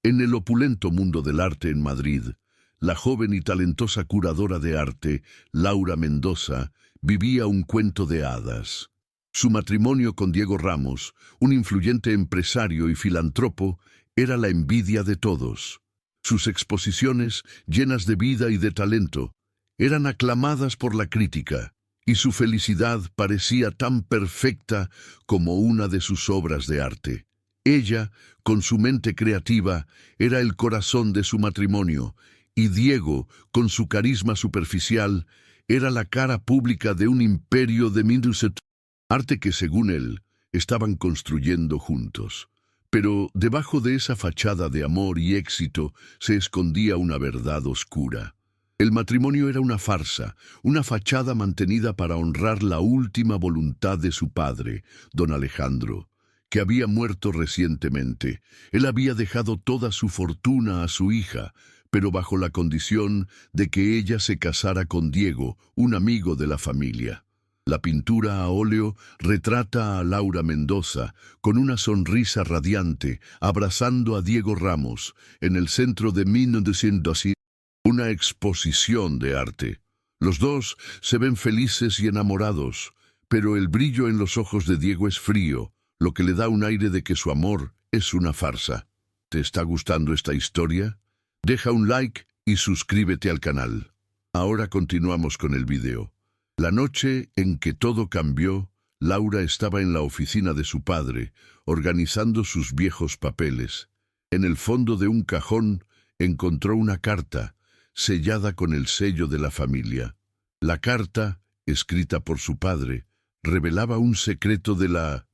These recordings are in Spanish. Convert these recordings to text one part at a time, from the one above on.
En el opulento mundo del arte en Madrid, la joven y talentosa curadora de arte, Laura Mendoza, vivía un cuento de hadas. Su matrimonio con Diego Ramos, un influyente empresario y filántropo, era la envidia de todos. Sus exposiciones, llenas de vida y de talento, eran aclamadas por la crítica, y su felicidad parecía tan perfecta como una de sus obras de arte. Ella, con su mente creativa, era el corazón de su matrimonio, y Diego, con su carisma superficial, era la cara pública de un imperio de arte que, según él, estaban construyendo juntos. Pero debajo de esa fachada de amor y éxito se escondía una verdad oscura. El matrimonio era una farsa, una fachada mantenida para honrar la última voluntad de su padre, don Alejandro, que había muerto recientemente. Él había dejado toda su fortuna a su hija, pero bajo la condición de que ella se casara con Diego, un amigo de la familia. La pintura a óleo retrata a Laura Mendoza con una sonrisa radiante, abrazando a Diego Ramos en el centro de 1912, una exposición de arte. Los dos se ven felices y enamorados, pero el brillo en los ojos de Diego es frío, lo que le da un aire de que su amor es una farsa. ¿Te está gustando esta historia? Deja un like y suscríbete al canal. Ahora continuamos con el video. La noche en que todo cambió, Laura estaba en la oficina de su padre, organizando sus viejos papeles. En el fondo de un cajón encontró una carta, sellada con el sello de la familia. La carta, escrita por su padre, revelaba un secreto de la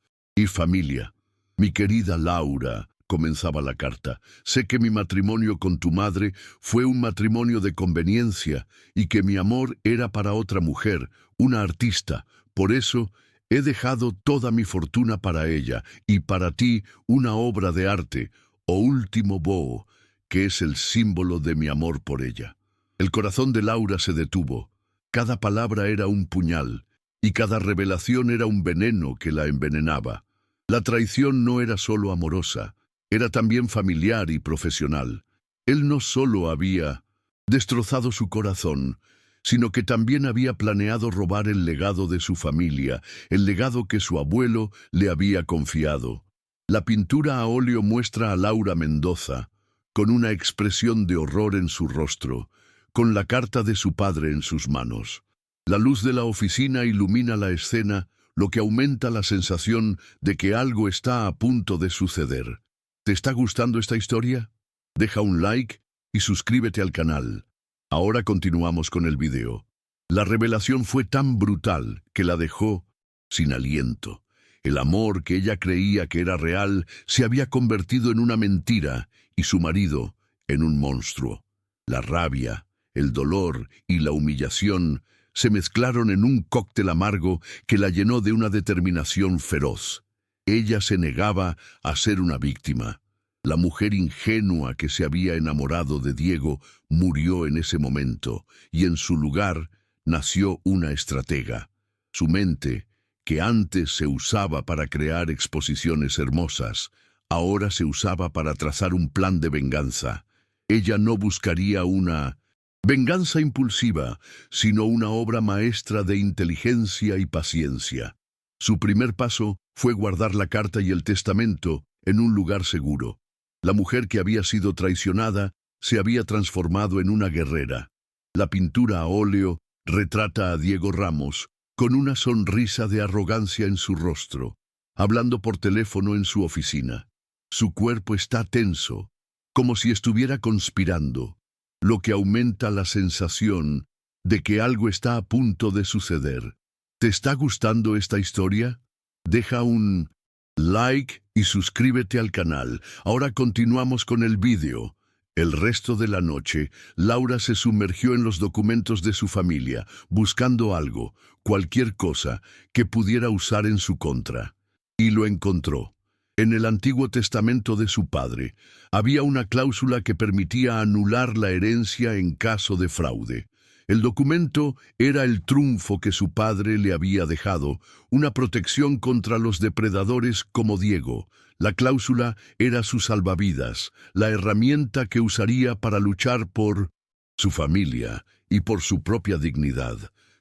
familia. Mi querida Laura, comenzaba la carta, sé que mi matrimonio con tu madre fue un matrimonio de conveniencia y que mi amor era para otra mujer, una artista. Por eso he dejado toda mi fortuna para ella y para ti una obra de arte, o último boho, que es el símbolo de mi amor por ella. El corazón de Laura se detuvo. Cada palabra era un puñal y cada revelación era un veneno que la envenenaba. La traición no era solo amorosa, era también familiar y profesional. Él no solo había destrozado su corazón, sino que también había planeado robar el legado de su familia, el legado que su abuelo le había confiado. La pintura a óleo muestra a Laura Mendoza, con una expresión de horror en su rostro, con la carta de su padre en sus manos. La luz de la oficina ilumina la escena, lo que aumenta la sensación de que algo está a punto de suceder. ¿Te está gustando esta historia? Deja un like y suscríbete al canal. Ahora continuamos con el video. La revelación fue tan brutal que la dejó sin aliento. El amor que ella creía que era real se había convertido en una mentira y su marido en un monstruo. La rabia, el dolor y la humillación se mezclaron en un cóctel amargo que la llenó de una determinación feroz. Ella se negaba a ser una víctima. La mujer ingenua que se había enamorado de Diego murió en ese momento, y en su lugar nació una estratega. Su mente, que antes se usaba para crear exposiciones hermosas, ahora se usaba para trazar un plan de venganza. Ella no buscaría una venganza impulsiva, sino una obra maestra de inteligencia y paciencia. Su primer paso fue guardar la carta y el testamento en un lugar seguro. La mujer que había sido traicionada se había transformado en una guerrera. La pintura a óleo retrata a Diego Ramos con una sonrisa de arrogancia en su rostro, hablando por teléfono en su oficina. Su cuerpo está tenso, como si estuviera conspirando, lo que aumenta la sensación de que algo está a punto de suceder. ¿Te está gustando esta historia? Deja un like y suscríbete al canal. Ahora continuamos con el vídeo. El resto de la noche, Laura se sumergió en los documentos de su familia, buscando algo, cualquier cosa, que pudiera usar en su contra. Y lo encontró. En el Antiguo Testamento de su padre, había una cláusula que permitía anular la herencia en caso de fraude. El documento era el trunfo que su padre le había dejado, una protección contra los depredadores como Diego. La cláusula era su salvavidas, la herramienta que usaría para luchar por su familia y por su propia dignidad.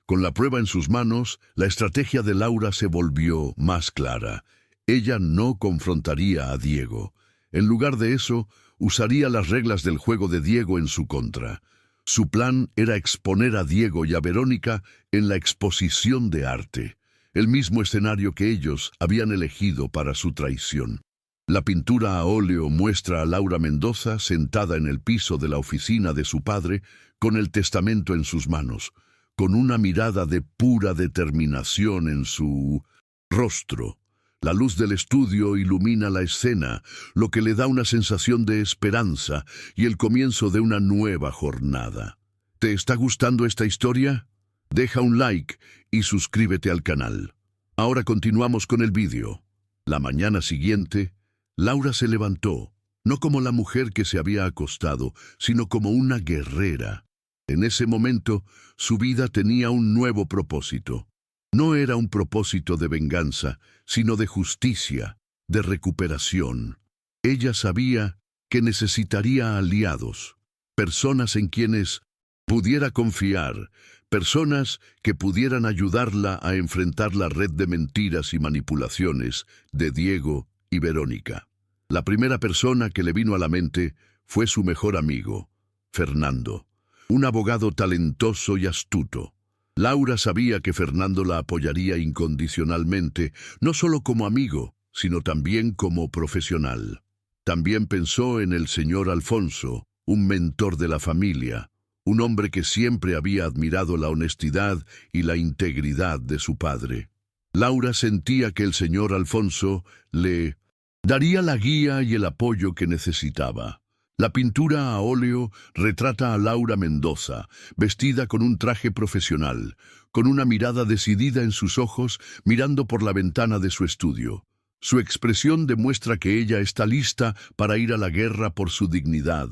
Con la prueba en sus manos, la estrategia de Laura se volvió más clara. Ella no confrontaría a Diego. En lugar de eso, usaría las reglas del juego de Diego en su contra. Su plan era exponer a Diego y a Verónica en la exposición de arte, el mismo escenario que ellos habían elegido para su traición. La pintura a óleo muestra a Laura Mendoza sentada en el piso de la oficina de su padre, con el testamento en sus manos, con una mirada de pura determinación en su rostro. La luz del estudio ilumina la escena, lo que le da una sensación de esperanza y el comienzo de una nueva jornada. ¿Te está gustando esta historia? Deja un like y suscríbete al canal. Ahora continuamos con el vídeo. La mañana siguiente, Laura se levantó, no como la mujer que se había acostado, sino como una guerrera. En ese momento, su vida tenía un nuevo propósito. No era un propósito de venganza, sino de justicia, de recuperación. Ella sabía que necesitaría aliados, personas en quienes pudiera confiar, personas que pudieran ayudarla a enfrentar la red de mentiras y manipulaciones de Diego y Verónica. La primera persona que le vino a la mente fue su mejor amigo, Fernando, un abogado talentoso y astuto. Laura sabía que Fernando la apoyaría incondicionalmente, no solo como amigo, sino también como profesional. También pensó en el señor Alfonso, un mentor de la familia, un hombre que siempre había admirado la honestidad y la integridad de su padre. Laura sentía que el señor Alfonso le daría la guía y el apoyo que necesitaba. La pintura a óleo retrata a Laura Mendoza, vestida con un traje profesional, con una mirada decidida en sus ojos, mirando por la ventana de su estudio. Su expresión demuestra que ella está lista para ir a la guerra por su dignidad,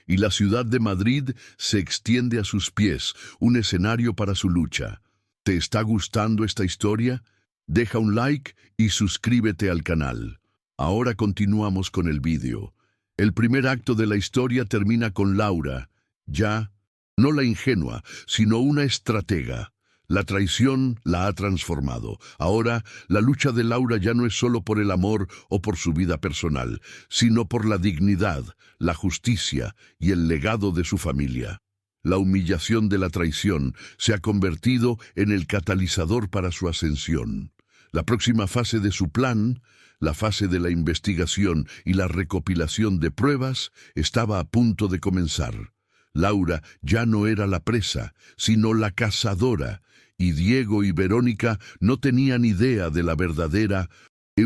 y la ciudad de Madrid se extiende a sus pies, un escenario para su lucha. ¿Te está gustando esta historia? Deja un like y suscríbete al canal. Ahora continuamos con el vídeo. El primer acto de la historia termina con Laura, ya no la ingenua, sino una estratega. La traición la ha transformado. Ahora, la lucha de Laura ya no es solo por el amor o por su vida personal, sino por la dignidad, la justicia y el legado de su familia. La humillación de la traición se ha convertido en el catalizador para su ascensión. La próxima fase de su plan, la fase de la investigación y la recopilación de pruebas, estaba a punto de comenzar. Laura ya no era la presa, sino la cazadora, y Diego y Verónica no tenían idea de la verdadera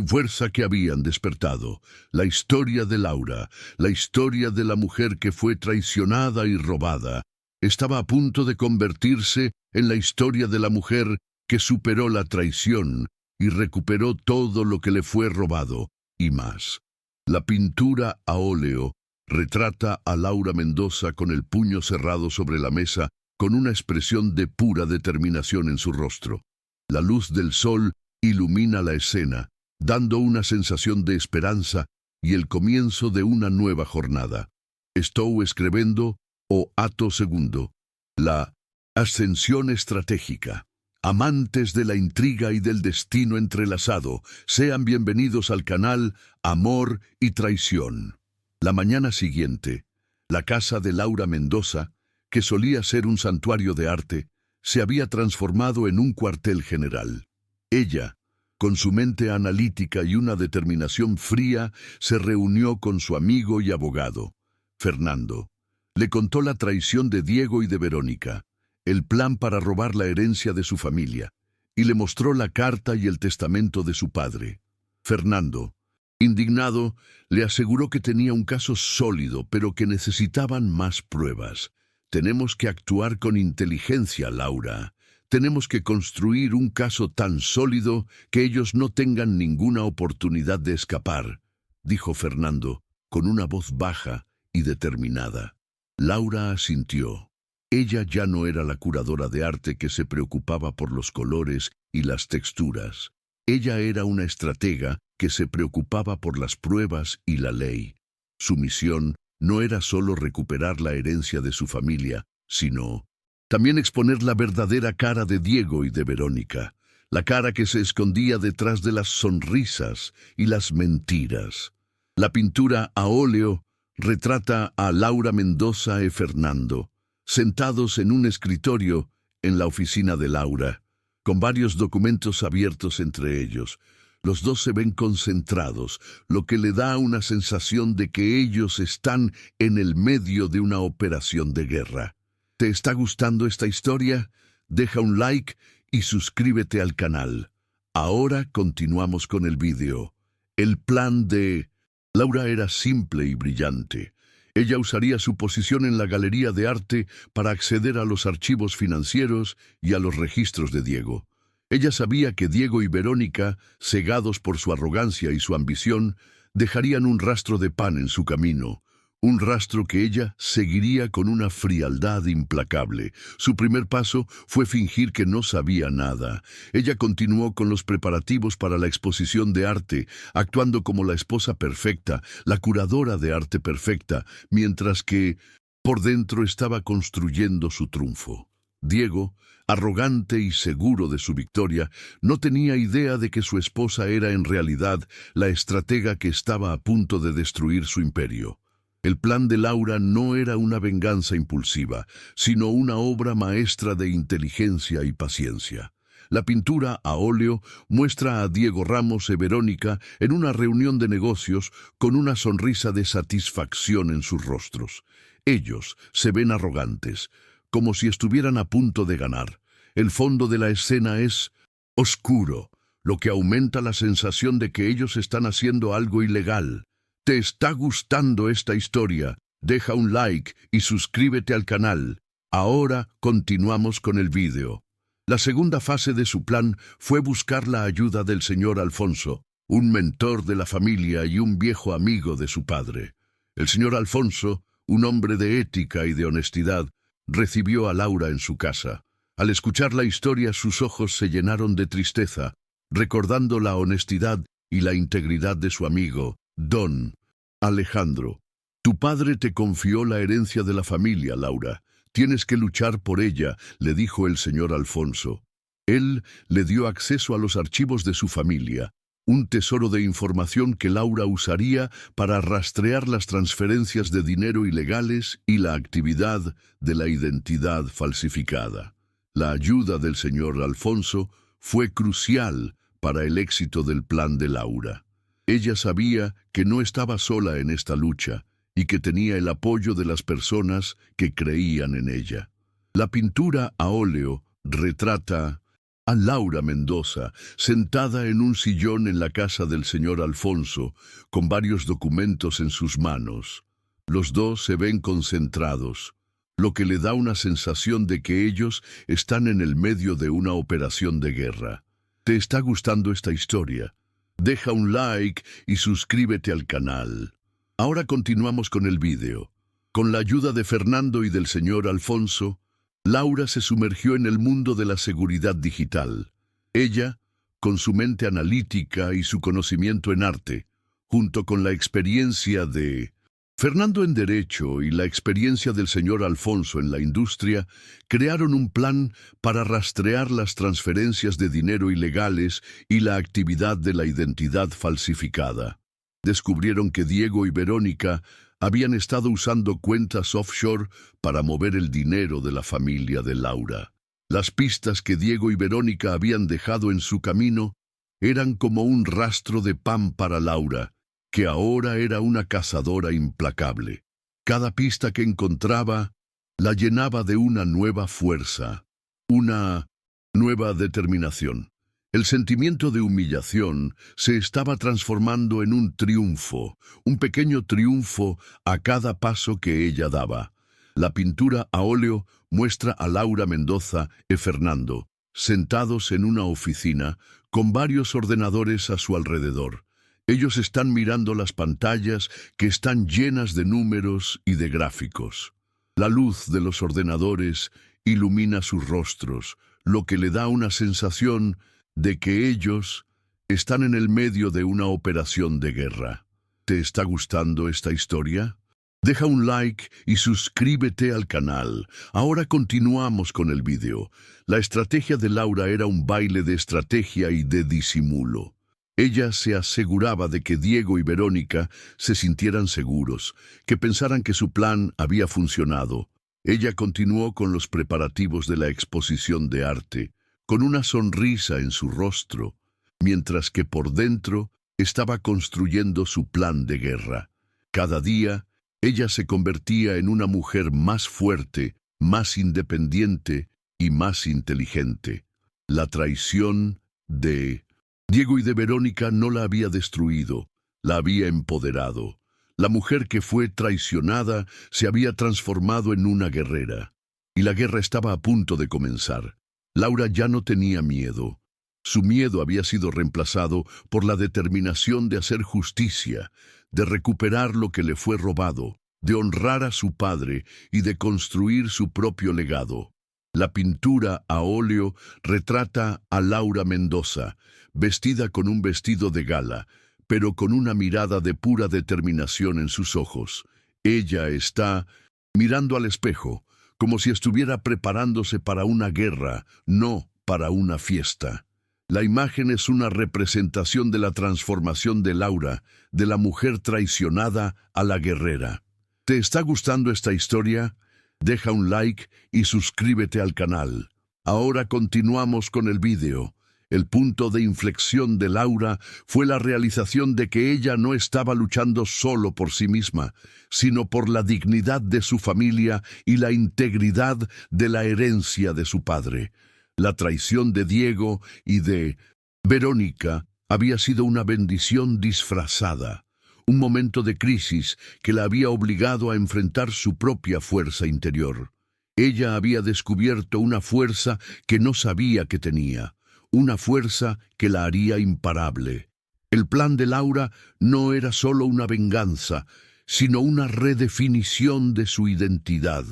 fuerza que habían despertado. La historia de Laura, la historia de la mujer que fue traicionada y robada, estaba a punto de convertirse en la historia de la mujer que superó la traición y recuperó todo lo que le fue robado, y más. La pintura a óleo retrata a Laura Mendoza con el puño cerrado sobre la mesa, con una expresión de pura determinación en su rostro. La luz del sol ilumina la escena, dando una sensación de esperanza y el comienzo de una nueva jornada. Estou escribiendo o acto segundo. La ascensión estratégica. Amantes de la intriga y del destino entrelazado, sean bienvenidos al canal Amor y Traición. La mañana siguiente, la casa de Laura Mendoza, que solía ser un santuario de arte, se había transformado en un cuartel general. Ella, con su mente analítica y una determinación fría, se reunió con su amigo y abogado, Fernando. Le contó la traición de Diego y de Verónica, el plan para robar la herencia de su familia, y le mostró la carta y el testamento de su padre. Fernando, indignado, le aseguró que tenía un caso sólido, pero que necesitaban más pruebas. Tenemos que actuar con inteligencia, Laura. Tenemos que construir un caso tan sólido que ellos no tengan ninguna oportunidad de escapar, dijo Fernando, con una voz baja y determinada. Laura asintió. Ella ya no era la curadora de arte que se preocupaba por los colores y las texturas. Ella era una estratega que se preocupaba por las pruebas y la ley. Su misión no era solo recuperar la herencia de su familia, sino también exponer la verdadera cara de Diego y de Verónica, la cara que se escondía detrás de las sonrisas y las mentiras. La pintura a óleo retrata a Laura Mendoza y Fernando, sentados en un escritorio en la oficina de Laura, con varios documentos abiertos entre ellos. Los dos se ven concentrados, lo que le da una sensación de que ellos están en el medio de una operación de guerra. ¿Te está gustando esta historia? Deja un like y suscríbete al canal. Ahora continuamos con el vídeo. El plan de Laura era simple y brillante. Ella usaría su posición en la galería de arte para acceder a los archivos financieros y a los registros de Diego. Ella sabía que Diego y Verónica, cegados por su arrogancia y su ambición, dejarían un rastro de pan en su camino, un rastro que ella seguiría con una frialdad implacable. Su primer paso fue fingir que no sabía nada. Ella continuó con los preparativos para la exposición de arte, actuando como la esposa perfecta, la curadora de arte perfecta, mientras que por dentro estaba construyendo su triunfo. Diego, arrogante y seguro de su victoria, no tenía idea de que su esposa era en realidad la estratega que estaba a punto de destruir su imperio. El plan de Laura no era una venganza impulsiva, sino una obra maestra de inteligencia y paciencia. La pintura a óleo muestra a Diego Ramos y Verónica en una reunión de negocios con una sonrisa de satisfacción en sus rostros. Ellos se ven arrogantes, como si estuvieran a punto de ganar. El fondo de la escena es oscuro, lo que aumenta la sensación de que ellos están haciendo algo ilegal. ¿Te está gustando esta historia? Deja un like y suscríbete al canal. Ahora continuamos con el vídeo. La segunda fase de su plan fue buscar la ayuda del señor Alfonso, un mentor de la familia y un viejo amigo de su padre. El señor Alfonso, un hombre de ética y de honestidad, recibió a Laura en su casa. Al escuchar la historia, sus ojos se llenaron de tristeza, recordando la honestidad y la integridad de su amigo, Don Alejandro. Tu padre te confió la herencia de la familia, Laura. Tienes que luchar por ella, le dijo el señor Alfonso. Él le dio acceso a los archivos de su familia, un tesoro de información que Laura usaría para rastrear las transferencias de dinero ilegales y la actividad de la identidad falsificada. La ayuda del señor Alfonso fue crucial para el éxito del plan de Laura. Ella sabía que no estaba sola en esta lucha y que tenía el apoyo de las personas que creían en ella. La pintura a óleo retrata a Laura Mendoza, sentada en un sillón en la casa del señor Alfonso, con varios documentos en sus manos. Los dos se ven concentrados, lo que le da una sensación de que ellos están en el medio de una operación de guerra. ¿Te está gustando esta historia? Deja un like y suscríbete al canal. Ahora continuamos con el vídeo. Con la ayuda de Fernando y del señor Alfonso, Laura se sumergió en el mundo de la seguridad digital. Ella, con su mente analítica y su conocimiento en arte, junto con la experiencia de Fernando en Derecho y la experiencia del señor Alfonso en la industria, crearon un plan para rastrear las transferencias de dinero ilegales y la actividad de la identidad falsificada. Descubrieron que Diego y Verónica habían estado usando cuentas offshore para mover el dinero de la familia de Laura. Las pistas que Diego y Verónica habían dejado en su camino eran como un rastro de pan para Laura, que ahora era una cazadora implacable. Cada pista que encontraba la llenaba de una nueva fuerza, una nueva determinación. El sentimiento de humillación se estaba transformando en un triunfo, un pequeño triunfo a cada paso que ella daba. La pintura a óleo muestra a Laura Mendoza y Fernando, sentados en una oficina, con varios ordenadores a su alrededor. Ellos están mirando las pantallas que están llenas de números y de gráficos. La luz de los ordenadores ilumina sus rostros, lo que le da una sensación de que ellos están en el medio de una operación de guerra. ¿Te está gustando esta historia? Deja un like y suscríbete al canal. Ahora continuamos con el vídeo. La estrategia de Laura era un baile de estrategia y de disimulo. Ella se aseguraba de que Diego y Verónica se sintieran seguros, que pensaran que su plan había funcionado. Ella continuó con los preparativos de la exposición de arte, con una sonrisa en su rostro, mientras que por dentro estaba construyendo su plan de guerra. Cada día, ella se convertía en una mujer más fuerte, más independiente y más inteligente. La traición de Diego y de Verónica no la había destruido, la había empoderado. La mujer que fue traicionada se había transformado en una guerrera, y la guerra estaba a punto de comenzar. Laura ya no tenía miedo. Su miedo había sido reemplazado por la determinación de hacer justicia, de recuperar lo que le fue robado, de honrar a su padre y de construir su propio legado. La pintura a óleo retrata a Laura Mendoza, vestida con un vestido de gala, pero con una mirada de pura determinación en sus ojos. Ella está mirando al espejo, como si estuviera preparándose para una guerra, no para una fiesta. La imagen es una representación de la transformación de Laura, de la mujer traicionada a la guerrera. ¿Te está gustando esta historia? Deja un like y suscríbete al canal. Ahora continuamos con el vídeo. El punto de inflexión de Laura fue la realización de que ella no estaba luchando solo por sí misma, sino por la dignidad de su familia y la integridad de la herencia de su padre. La traición de Diego y de Verónica había sido una bendición disfrazada, un momento de crisis que la había obligado a enfrentar su propia fuerza interior. Ella había descubierto una fuerza que no sabía que tenía, una fuerza que la haría imparable. El plan de Laura no era solo una venganza, sino una redefinición de su identidad.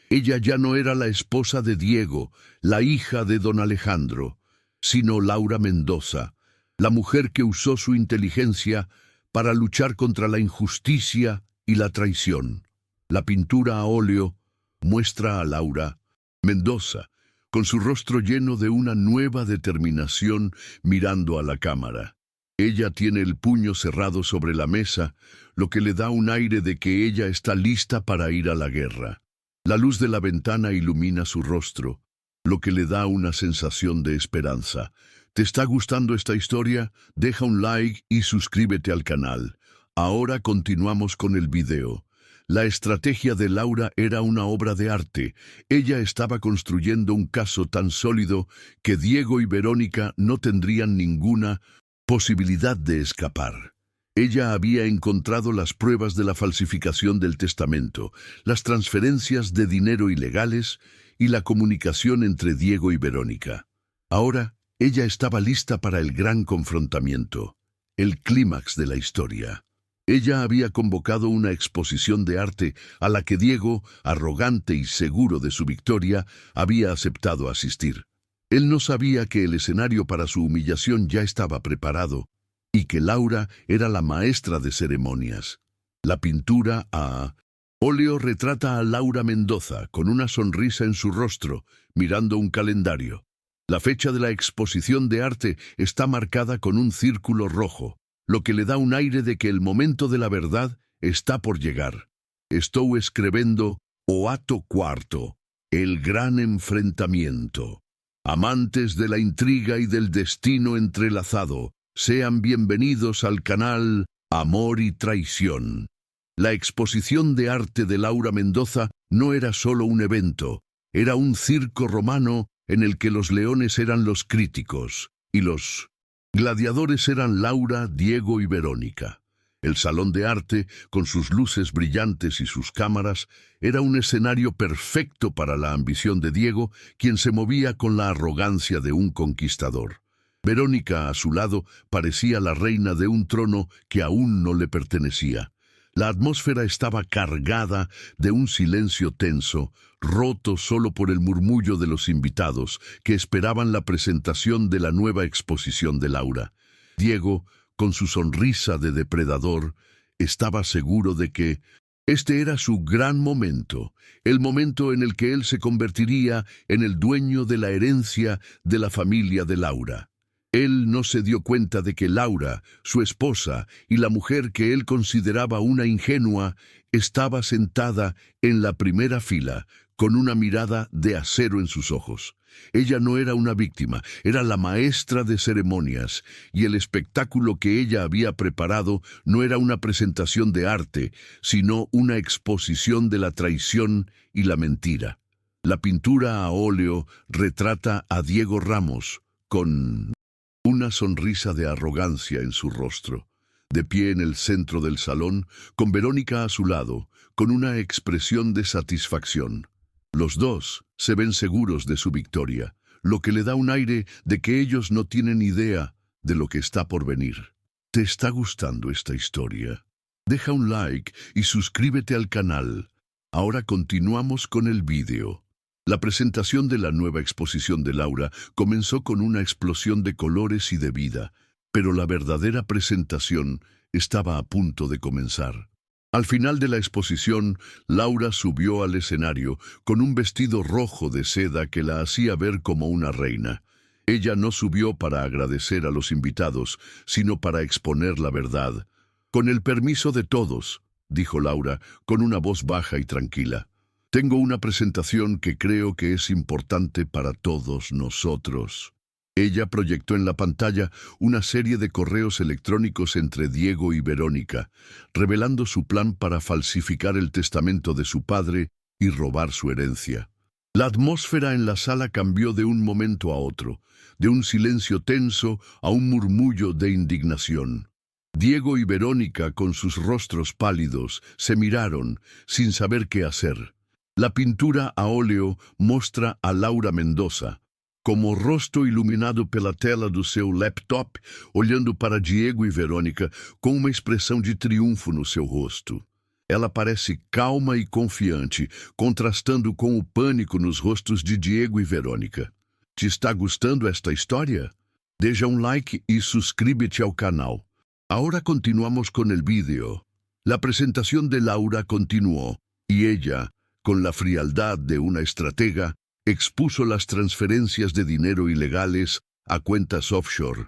Ella ya no era la esposa de Diego, la hija de don Alejandro, sino Laura Mendoza, la mujer que usó su inteligencia para luchar contra la injusticia y la traición. La pintura a óleo muestra a Laura Mendoza, con su rostro lleno de una nueva determinación mirando a la cámara. Ella tiene el puño cerrado sobre la mesa, lo que le da un aire de que ella está lista para ir a la guerra. La luz de la ventana ilumina su rostro, lo que le da una sensación de esperanza. ¿Te está gustando esta historia? Deja un like y suscríbete al canal. Ahora continuamos con el video. La estrategia de Laura era una obra de arte. Ella estaba construyendo un caso tan sólido que Diego y Verónica no tendrían ninguna posibilidad de escapar. Ella había encontrado las pruebas de la falsificación del testamento, las transferencias de dinero ilegales y la comunicación entre Diego y Verónica. Ahora, ella estaba lista para el gran confrontamiento, el clímax de la historia. Ella había convocado una exposición de arte a la que Diego, arrogante y seguro de su victoria, había aceptado asistir. Él no sabía que el escenario para su humillación ya estaba preparado y que Laura era la maestra de ceremonias. La pintura a óleo retrata a Laura Mendoza con una sonrisa en su rostro, mirando un calendario. La fecha de la exposición de arte está marcada con un círculo rojo, lo que le da un aire de que el momento de la verdad está por llegar. Estou escrevendo o ato cuarto, el gran enfrentamiento. Amantes de la intriga y del destino entrelazado, sean bienvenidos al canal Amor y Traición. La exposición de arte de Laura Mendoza no era solo un evento, era un circo romano en el que los leones eran los críticos y los gladiadores eran Laura, Diego y Verónica. El salón de arte, con sus luces brillantes y sus cámaras, era un escenario perfecto para la ambición de Diego, quien se movía con la arrogancia de un conquistador. Verónica, a su lado, parecía la reina de un trono que aún no le pertenecía. La atmósfera estaba cargada de un silencio tenso, roto solo por el murmullo de los invitados que esperaban la presentación de la nueva exposición de Laura. Diego, con su sonrisa de depredador, estaba seguro de que este era su gran momento, el momento en el que él se convertiría en el dueño de la herencia de la familia de Laura. Él no se dio cuenta de que Laura, su esposa y la mujer que él consideraba una ingenua, estaba sentada en la primera fila, con una mirada de acero en sus ojos. Ella no era una víctima, era la maestra de ceremonias, y el espectáculo que ella había preparado no era una presentación de arte, sino una exposición de la traición y la mentira. La pintura a óleo retrata a Diego Ramos, con una sonrisa de arrogancia en su rostro, de pie en el centro del salón, con Verónica a su lado, con una expresión de satisfacción. Los dos se ven seguros de su victoria, lo que le da un aire de que ellos no tienen idea de lo que está por venir. ¿Te está gustando esta historia? Deja un like y suscríbete al canal. Ahora continuamos con el vídeo. La presentación de la nueva exposición de Laura comenzó con una explosión de colores y de vida, pero la verdadera presentación estaba a punto de comenzar. Al final de la exposición, Laura subió al escenario con un vestido rojo de seda que la hacía ver como una reina. Ella no subió para agradecer a los invitados, sino para exponer la verdad. «Con el permiso de todos», dijo Laura, con una voz baja y tranquila. «Tengo una presentación que creo que es importante para todos nosotros». Ella proyectó en la pantalla una serie de correos electrónicos entre Diego y Verónica, revelando su plan para falsificar el testamento de su padre y robar su herencia. La atmósfera en la sala cambió de un momento a otro, de un silencio tenso a un murmullo de indignación. Diego y Verónica, con sus rostros pálidos, se miraron, sin saber qué hacer. La pintura a óleo mostra a Laura Mendoza, como o rosto iluminado pela tela do seu laptop, olhando para Diego e Verônica com uma expressão de triunfo no seu rosto. Ela parece calma e confiante, contrastando com o pânico nos rostos de Diego e Verônica. Te está gustando esta história? Deja un like y suscríbete al canal. Ahora continuamos con el vídeo. La presentación de Laura continuó, y ella, con la frialdad de una estratega, expuso las transferencias de dinero ilegales a cuentas offshore,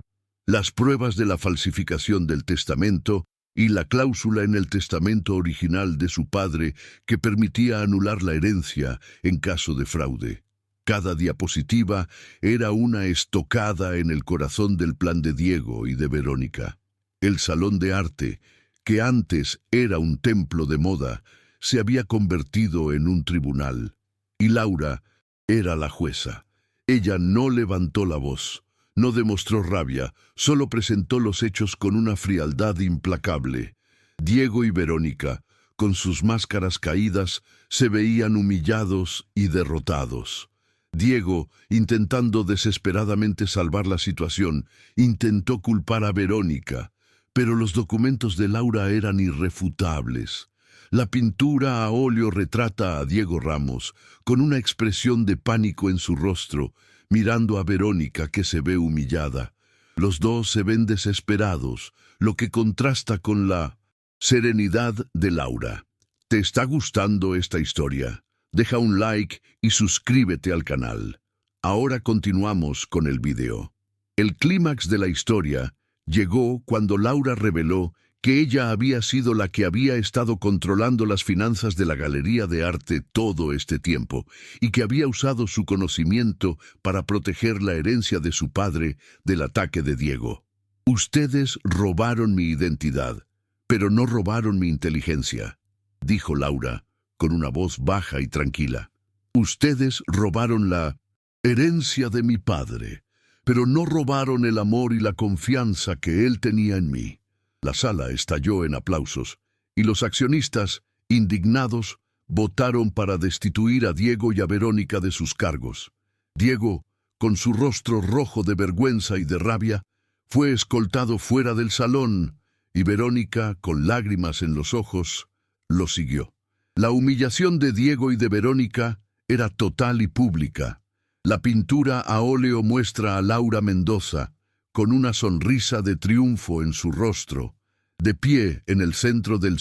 las pruebas de la falsificación del testamento y la cláusula en el testamento original de su padre que permitía anular la herencia en caso de fraude. Cada diapositiva era una estocada en el corazón del plan de Diego y de Verónica. El salón de arte, que antes era un templo de moda, se había convertido en un tribunal, y Laura era la jueza. Ella no levantó la voz, no demostró rabia, solo presentó los hechos con una frialdad implacable. Diego y Verónica, con sus máscaras caídas, se veían humillados y derrotados. Diego, intentando desesperadamente salvar la situación, intentó culpar a Verónica, pero los documentos de Laura eran irrefutables. La pintura a óleo retrata a Diego Ramos, con una expresión de pánico en su rostro, mirando a Verónica que se ve humillada. Los dos se ven desesperados, lo que contrasta con la serenidad de Laura. ¿Te está gustando esta historia? Deja un like y suscríbete al canal. Ahora continuamos con el video. El clímax de la historia llegó cuando Laura reveló que ella había sido la que había estado controlando las finanzas de la Galería de Arte todo este tiempo y que había usado su conocimiento para proteger la herencia de su padre del ataque de Diego. «Ustedes robaron mi identidad, pero no robaron mi inteligencia», dijo Laura, con una voz baja y tranquila. «Ustedes robaron la herencia de mi padre, pero no robaron el amor y la confianza que él tenía en mí». La sala estalló en aplausos, y los accionistas, indignados, votaron para destituir a Diego y a Verónica de sus cargos. Diego, con su rostro rojo de vergüenza y de rabia, fue escoltado fuera del salón, y Verónica, con lágrimas en los ojos, lo siguió. La humillación de Diego y de Verónica era total y pública. La pintura a óleo muestra a Laura Mendoza, con una sonrisa de triunfo en su rostro, de pie en el centro del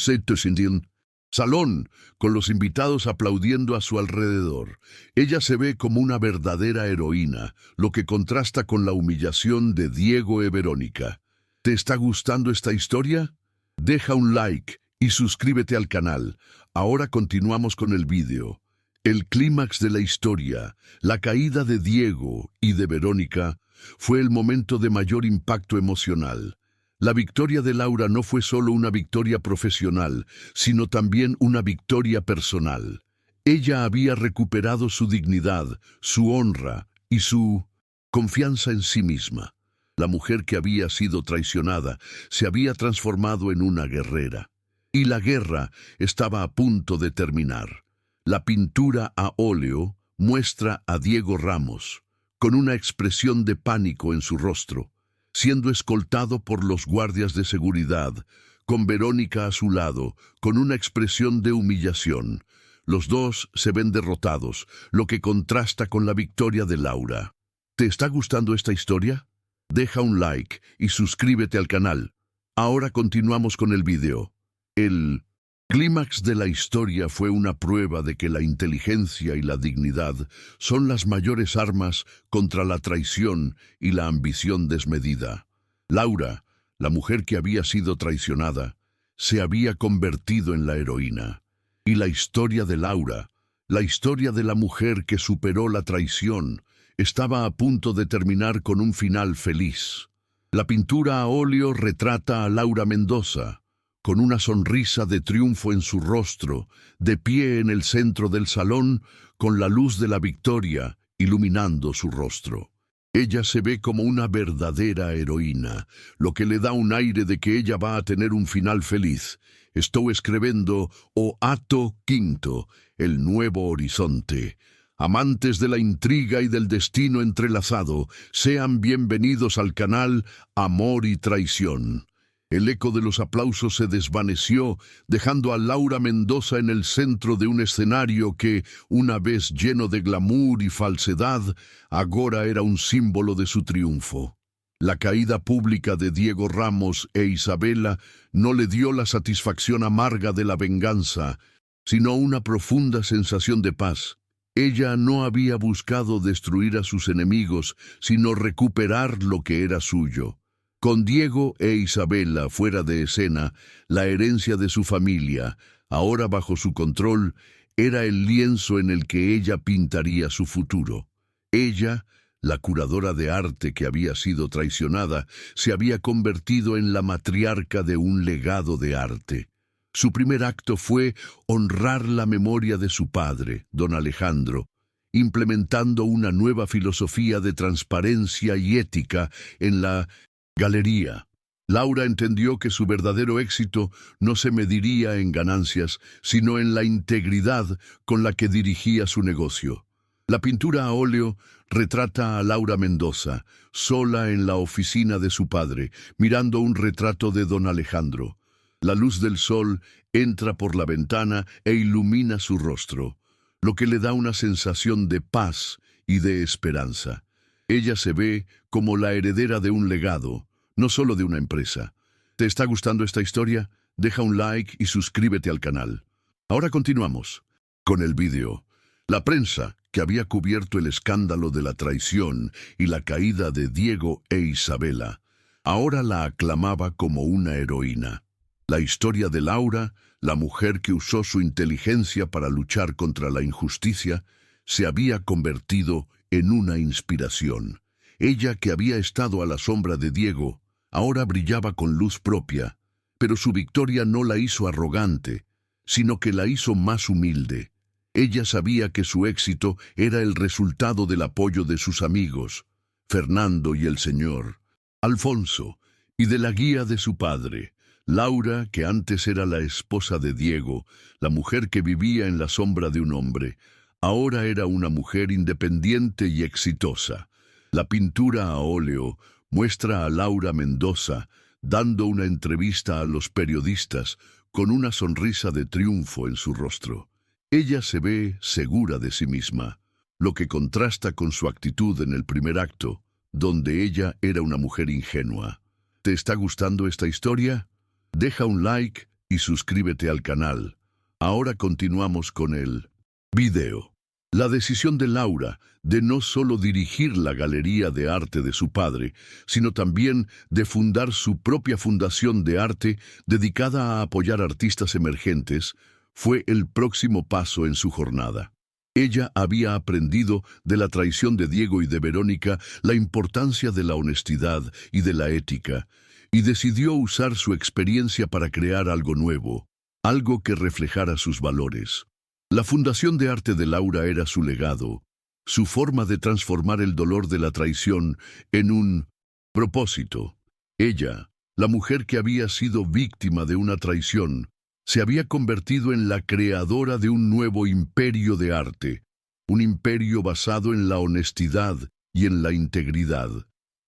salón, con los invitados aplaudiendo a su alrededor. Ella se ve como una verdadera heroína, lo que contrasta con la humillación de Diego y Verónica. ¿Te está gustando esta historia? Deja un like y suscríbete al canal. Ahora continuamos con el vídeo. El clímax de la historia, la caída de Diego y de Verónica, fue el momento de mayor impacto emocional. La victoria de Laura no fue solo una victoria profesional, sino también una victoria personal. Ella había recuperado su dignidad, su honra y su confianza en sí misma. La mujer que había sido traicionada se había transformado en una guerrera. Y la guerra estaba a punto de terminar. La pintura a óleo muestra a Diego Ramos, con una expresión de pánico en su rostro, siendo escoltado por los guardias de seguridad, con Verónica a su lado, con una expresión de humillación. Los dos se ven derrotados, lo que contrasta con la victoria de Laura. ¿Te está gustando esta historia? Deja un like y suscríbete al canal. Ahora continuamos con el vídeo. El clímax de la historia fue una prueba de que la inteligencia y la dignidad son las mayores armas contra la traición y la ambición desmedida. Laura, la mujer que había sido traicionada, se había convertido en la heroína. Y la historia de Laura, la historia de la mujer que superó la traición, estaba a punto de terminar con un final feliz. La pintura a óleo retrata a Laura Mendoza, con una sonrisa de triunfo en su rostro, de pie en el centro del salón, con la luz de la victoria iluminando su rostro. Ella se ve como una verdadera heroína, lo que le da un aire de que ella va a tener un final feliz. Estoy escribiendo o acto quinto, el nuevo horizonte. Amantes de la intriga y del destino entrelazado, sean bienvenidos al canal Amor y Traición. El eco de los aplausos se desvaneció, dejando a Laura Mendoza en el centro de un escenario que, una vez lleno de glamour y falsedad, ahora era un símbolo de su triunfo. La caída pública de Diego Ramos e Isabela no le dio la satisfacción amarga de la venganza, sino una profunda sensación de paz. Ella no había buscado destruir a sus enemigos, sino recuperar lo que era suyo. Con Diego e Isabela fuera de escena, la herencia de su familia, ahora bajo su control, era el lienzo en el que ella pintaría su futuro. Ella, la curadora de arte que había sido traicionada, se había convertido en la matriarca de un legado de arte. Su primer acto fue honrar la memoria de su padre, don Alejandro, implementando una nueva filosofía de transparencia y ética en la galería. Laura entendió que su verdadero éxito no se mediría en ganancias, sino en la integridad con la que dirigía su negocio. La pintura a óleo retrata a Laura Mendoza, sola en la oficina de su padre, mirando un retrato de don Alejandro. La luz del sol entra por la ventana e ilumina su rostro, lo que le da una sensación de paz y de esperanza. Ella se ve como la heredera de un legado, no solo de una empresa. ¿Te está gustando esta historia? Deja un like y suscríbete al canal. Ahora continuamos con el vídeo. La prensa, que había cubierto el escándalo de la traición y la caída de Diego e Isabela, ahora la aclamaba como una heroína. La historia de Laura, la mujer que usó su inteligencia para luchar contra la injusticia, se había convertido en una inspiración. Ella, que había estado a la sombra de Diego, ahora brillaba con luz propia, pero su victoria no la hizo arrogante, sino que la hizo más humilde. Ella sabía que su éxito era el resultado del apoyo de sus amigos, Fernando y el señor Alfonso, y de la guía de su padre. Laura, que antes era la esposa de Diego, la mujer que vivía en la sombra de un hombre, ahora era una mujer independiente y exitosa. La pintura a óleo muestra a Laura Mendoza dando una entrevista a los periodistas con una sonrisa de triunfo en su rostro. Ella se ve segura de sí misma, lo que contrasta con su actitud en el primer acto, donde ella era una mujer ingenua. ¿Te está gustando esta historia? Deja un like y suscríbete al canal. Ahora continuamos con el video. La decisión de Laura de no solo dirigir la galería de arte de su padre, sino también de fundar su propia fundación de arte dedicada a apoyar artistas emergentes, fue el próximo paso en su jornada. Ella había aprendido de la traición de Diego y de Verónica la importancia de la honestidad y de la ética, y decidió usar su experiencia para crear algo nuevo, algo que reflejara sus valores. La Fundación de Arte de Laura era su legado, su forma de transformar el dolor de la traición en un propósito. Ella, la mujer que había sido víctima de una traición, se había convertido en la creadora de un nuevo imperio de arte, un imperio basado en la honestidad y en la integridad.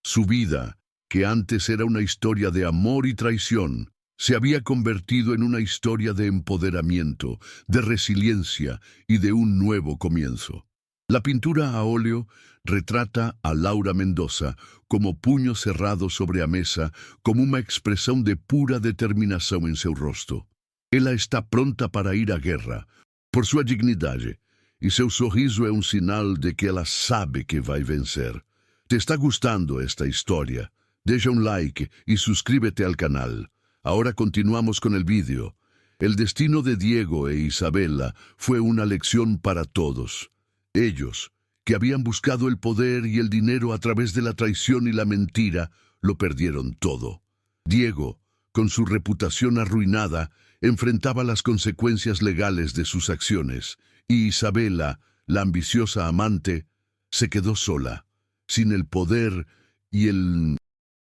Su vida, que antes era una historia de amor y traición, se había convertido en una historia de empoderamiento, de resiliencia y de un nuevo comienzo. La pintura a óleo retrata a Laura Mendoza como puño cerrado sobre a mesa, como uma expressão de pura determinação em seu rosto. Ela está pronta para ir à guerra, por sua dignidade, e seu sorriso é um sinal de que ela sabe que vai vencer. ¿Te está gustando esta historia? Deja un like y suscríbete al canal. Ahora continuamos con el vídeo. El destino de Diego e Isabela fue una lección para todos. Ellos, que habían buscado el poder y el dinero a través de la traición y la mentira, lo perdieron todo. Diego, con su reputación arruinada, enfrentaba las consecuencias legales de sus acciones, y Isabela, la ambiciosa amante, se quedó sola, sin el poder y el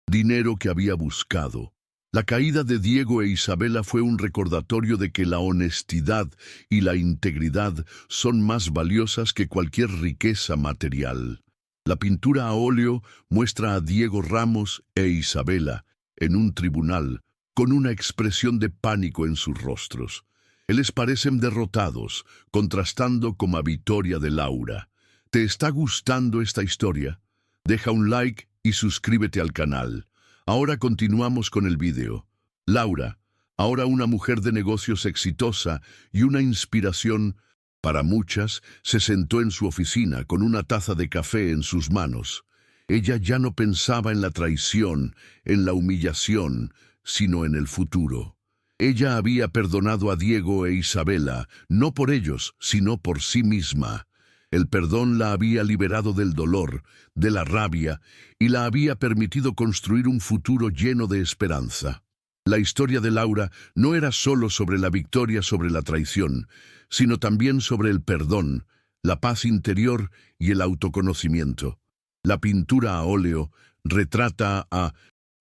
dinero que había buscado. La caída de Diego e Isabela fue un recordatorio de que la honestidad y la integridad son más valiosas que cualquier riqueza material. La pintura a óleo muestra a Diego Ramos e Isabela en un tribunal con una expresión de pánico en sus rostros. Les parecen derrotados, contrastando con la victoria de Laura. ¿Te está gustando esta historia? Deja un like y suscríbete al canal. Ahora continuamos con el vídeo. Laura, ahora una mujer de negocios exitosa y una inspiración para muchas, se sentó en su oficina con una taza de café en sus manos. Ella ya no pensaba en la traición, en la humillación, sino en el futuro. Ella había perdonado a Diego e Isabela, no por ellos, sino por sí misma. El perdón la había liberado del dolor, de la rabia, y la había permitido construir un futuro lleno de esperanza. La historia de Laura no era solo sobre la victoria sobre la traición, sino también sobre el perdón, la paz interior y el autoconocimiento. La pintura a óleo retrata a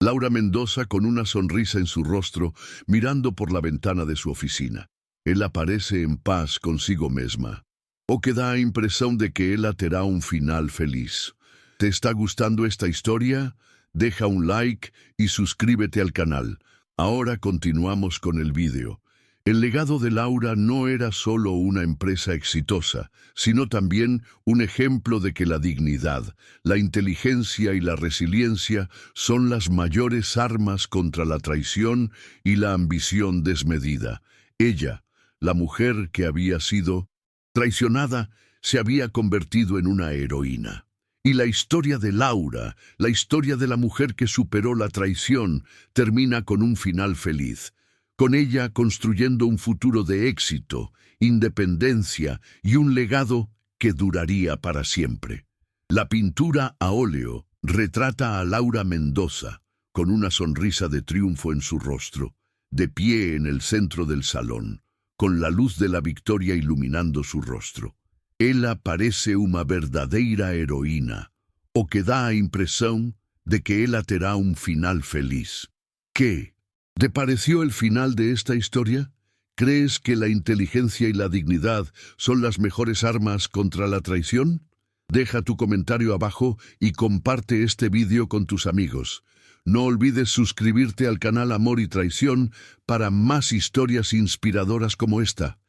Laura Mendoza con una sonrisa en su rostro, mirando por la ventana de su oficina. Él aparece en paz consigo misma, o que da a impresión de que ella terá un final feliz. ¿Te está gustando esta historia? Deja un like y suscríbete al canal. Ahora continuamos con el vídeo. El legado de Laura no era solo una empresa exitosa, sino también un ejemplo de que la dignidad, la inteligencia y la resiliencia son las mayores armas contra la traición y la ambición desmedida. Ella, la mujer que había sido traicionada, se había convertido en una heroína. Y la historia de Laura, la historia de la mujer que superó la traición, termina con un final feliz, con ella construyendo un futuro de éxito, independencia y un legado que duraría para siempre. La pintura a óleo retrata a Laura Mendoza, con una sonrisa de triunfo en su rostro, de pie en el centro del salón, con la luz de la victoria iluminando su rostro. Ela parece una verdadeira heroína, o que da a impresión de que ella terá un final feliz. ¿Qué te pareció el final de esta historia? ¿Crees que la inteligencia y la dignidad son las mejores armas contra la traición? Deja tu comentario abajo y comparte este vídeo con tus amigos. No olvides suscribirte al canal Amor y Traición para más historias inspiradoras como esta.